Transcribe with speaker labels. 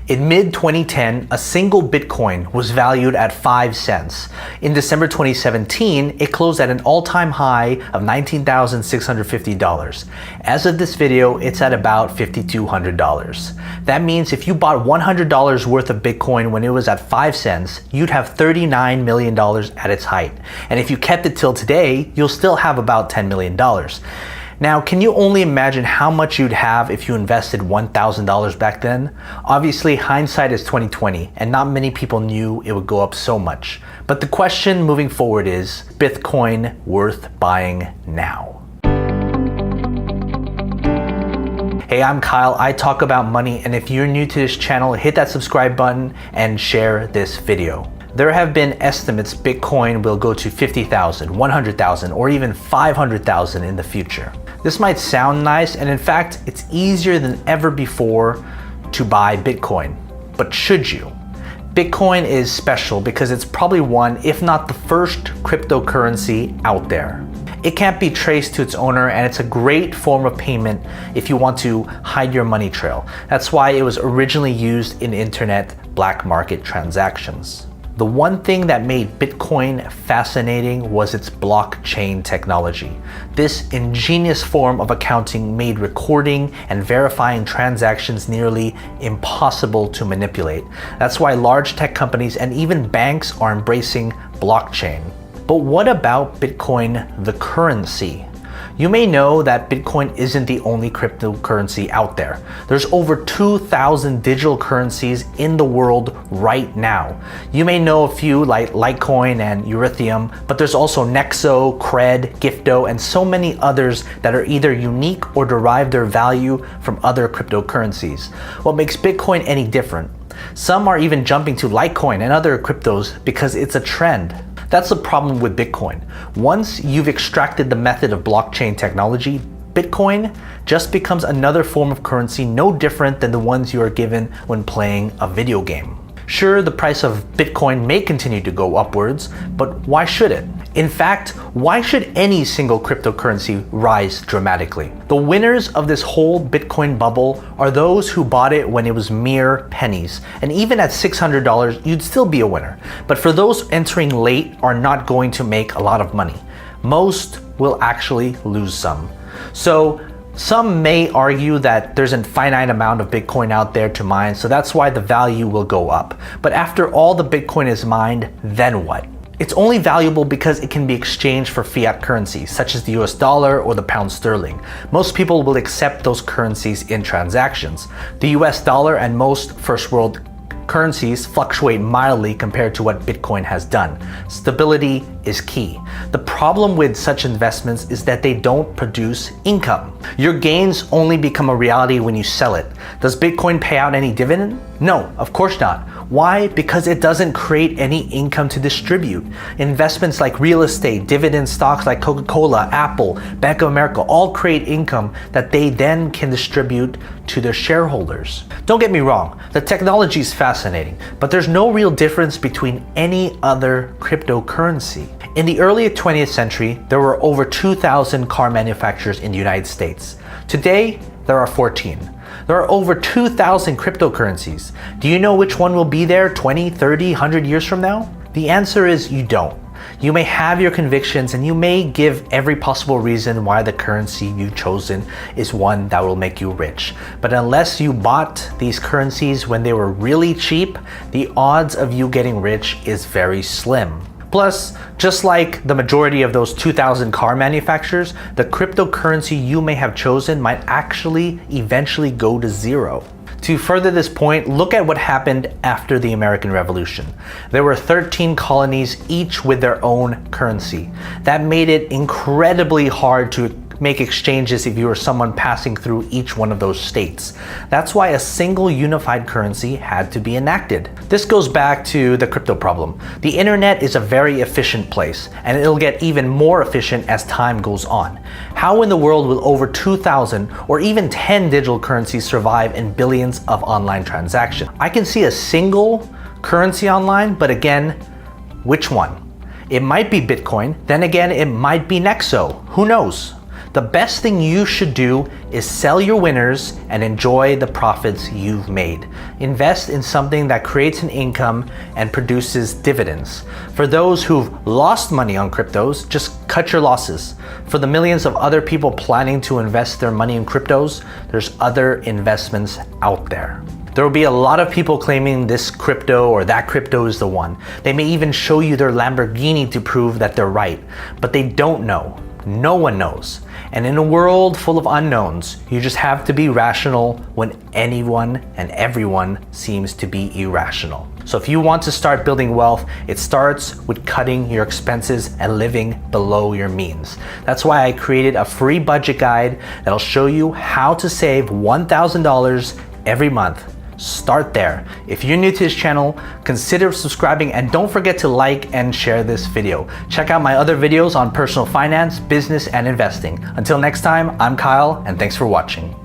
Speaker 1: In mid-2010, a single Bitcoin was valued at 5 cents. In December 2017, it closed at an all-time high of $19,650. As of this video, it's at about $5,200. That means if you bought $100 worth of Bitcoin when it was at 5 cents, you'd have $39 million at its height. And if you kept it till today, you'll still have about $10 million. Now, can you only imagine how much you'd have if you invested $1,000 back then? Obviously, hindsight is 2020, and not many people knew it would go up so much. But the question moving forward is, Bitcoin worth buying now? Hey, I'm Kyle. I talk about money, and if you're new to this channel, hit that subscribe button and share this video. There have been estimates Bitcoin will go to 50,000, 100,000, or even 500,000 in the future. This might sound nice, and in fact, it's easier than ever before to buy Bitcoin. But should you? Bitcoin is special because it's probably one, if not the first, cryptocurrency out there. It can't be traced to its owner, and it's a great form of payment if you want to hide your money trail. That's why it was originally used in internet black market transactions. The one thing that made Bitcoin fascinating was its blockchain technology. This ingenious form of accounting made recording and verifying transactions nearly impossible to manipulate. That's why large tech companies and even banks are embracing blockchain. But what about Bitcoin, the currency? You may know that Bitcoin isn't the only cryptocurrency out there. There's over 2,000 digital currencies in the world right now. You may know a few like Litecoin and Ethereum, but there's also Nexo, Cred, Gifto, and so many others that are either unique or derive their value from other cryptocurrencies. What makes Bitcoin any different? Some are even jumping to Litecoin and other cryptos because it's a trend. That's the problem with Bitcoin. Once you've extracted the method of blockchain technology, Bitcoin just becomes another form of currency no different than the ones you are given when playing a video game. Sure, the price of Bitcoin may continue to go upwards, but why should it? In fact, why should any single cryptocurrency rise dramatically? The winners of this whole Bitcoin bubble are those who bought it when it was mere pennies. And even at $600, you'd still be a winner. But for those entering late are not going to make a lot of money. Most will actually lose some. So some may argue that there's a finite amount of Bitcoin out there to mine, so that's why the value will go up. But after all the Bitcoin is mined, then what? It's only valuable because it can be exchanged for fiat currencies, such as the US dollar or the pound sterling. Most people will accept those currencies in transactions. The US dollar and most first world currencies fluctuate mildly compared to what Bitcoin has done. Stability is key. The problem with such investments is that they don't produce income. Your gains only become a reality when you sell it. Does Bitcoin pay out any dividend? No, of course not. Why? Because it doesn't create any income to distribute. Investments like real estate, dividend stocks like Coca-Cola, Apple, Bank of America all create income that they then can distribute to their shareholders. Don't get me wrong, the technology is fascinating, but there's no real difference between any other cryptocurrency. In the early 20th century, there were over 2,000 car manufacturers in the United States. Today, there are 14. There are over 2,000 cryptocurrencies. Do you know which one will be there 20, 30, 100 years from now? The answer is you don't. You may have your convictions and you may give every possible reason why the currency you've chosen is one that will make you rich. But unless you bought these currencies when they were really cheap, the odds of you getting rich is very slim. Plus, just like the majority of those 2,000 car manufacturers, the cryptocurrency you may have chosen might actually eventually go to zero. To further this point, look at what happened after the American Revolution. There were 13 colonies, each with their own currency. That made it incredibly hard to make exchanges if you were someone passing through each one of those states. That's why a single unified currency had to be enacted. This goes back to the crypto problem. The internet is a very efficient place, and it'll get even more efficient as time goes on. How in the world will over 2,000 or even 10 digital currencies survive in billions of online transactions? I can see a single currency online, but again, which one? It might be Bitcoin, then again, it might be Nexo. Who knows? The best thing you should do is sell your winners and enjoy the profits you've made. Invest in something that creates an income and produces dividends. For those who've lost money on cryptos, just cut your losses. For the millions of other people planning to invest their money in cryptos, there's other investments out there. There will be a lot of people claiming this crypto or that crypto is the one. They may even show you their Lamborghini to prove that they're right, but they don't know. No one knows. And in a world full of unknowns, you just have to be rational when anyone and everyone seems to be irrational. So if you want to start building wealth, it starts with cutting your expenses and living below your means. That's why I created a free budget guide that'll show you how to save $1,000 every month. Start there. If you're new to this channel, consider subscribing and don't forget to like and share this video. Check out my other videos on personal finance, business, and investing. Until next time, I'm Kyle, and thanks for watching.